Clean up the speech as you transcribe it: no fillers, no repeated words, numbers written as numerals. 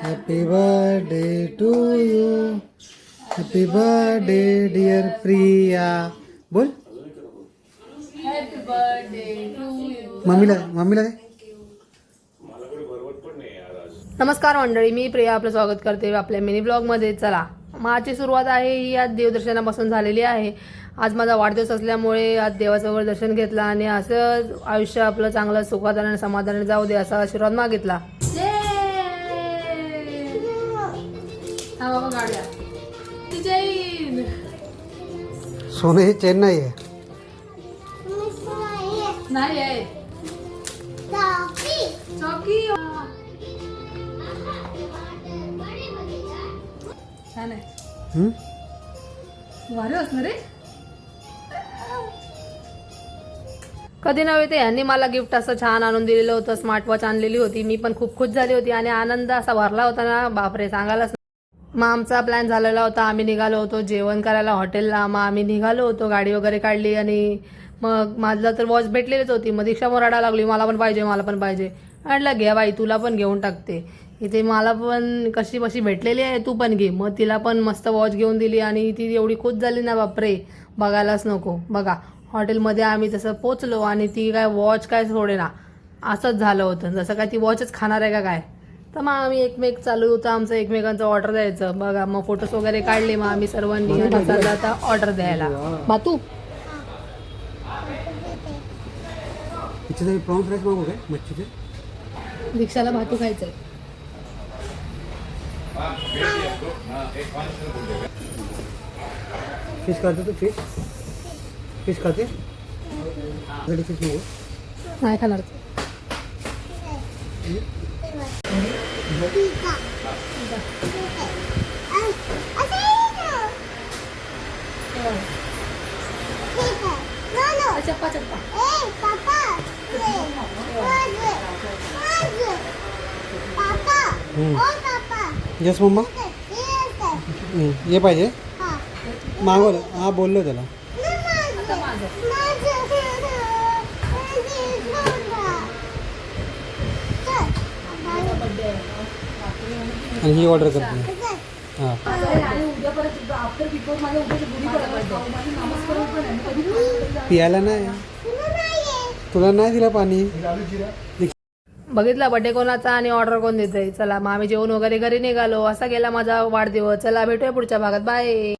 Happy birthday to you. Happy birthday dear Priya. बोल happy birthday to you. मम्मीला दे. नमस्कार मंडळी, मी प्रिया आपलं स्वागत करते आपल्या मिनी ब्लॉगमध्ये. चला, माझी सुरुवात आहे ही आज देवदर्शनापासून झालेली आहे. आज माझा वाढदिवस असल्यामुळे आज देवाचं दर्शन घेतलं आणि असं आयुष्य आपलं चांगलं सुखात आणि समाधानाने जाऊ दे असा आशीर्वाद मागितला. हा बाबा गाड्या सोने ही चेन नाही आहे. नाही आहे चौकी. छान आहे. वारे असणार रे. कधी नव्हे ते यांनी मला गिफ्ट असं छान आणून दिलेलं होतं. स्मार्ट वॉच आणलेली होती. मी पण खूप खुश झाली होती आणि आनंद असा भरला होता ना, बापरे सांगायलाच. मग आमचा प्लॅन झालेला होता. आम्ही निघालो होतो जेवण करायला हॉटेलला. मग आम्ही निघालो होतो, गाडी वगैरे काढली आणि मग माझला तर वॉच भेटलेलीच होती. मग दीक्षा रडायला लागली, मला पण पाहिजे मला पण पाहिजे. म्हटलं घे बाई, तुला पण घेऊन टाकते. इथे मला पण कशी बशी भेटलेली आहे, तू पण घे. मग तिला पण मस्त वॉच घेऊन दिली आणि ती एवढी खुश झाली ना, बापरे बघायलाच नको. बघा हॉटेलमध्ये आम्ही जसं पोचलो आणि ती काय वॉच काय सोडे ना, असंच झालं होतं जसं काय ती वॉचच खाणार आहे का काय. तर मग आम्ही एकमेक चालू होतं आमचं एकमेकांचं ऑर्डर द्यायचं. बघा मग फोटोज वगैरे काढले. मग आम्ही सर्वांनी आता ऑर्डर द्यायला. तू प्रॉन्स राईस मागू काय मच्छीचे. दीक्षाला भातू खायचंय. फिश खाते तू. फिश खाते. फिश मागू. नाही खाणार. चप्पा चप्पा. Yes mamma. ये पाहिजे मागवलं. हा बोललो त्याला. आणि ही ऑर्डर करते. हां पियाला नाही. तुला नाही दिला पाणी. बघितला बर्थडे कोणाचा आणि ऑर्डर कोण देतंय. चला मग आम्ही जेवण वगैरे घरी निघालो. असा गेला माझा वाढदिवस. चला भेटूया पुढच्या भागात. बाय.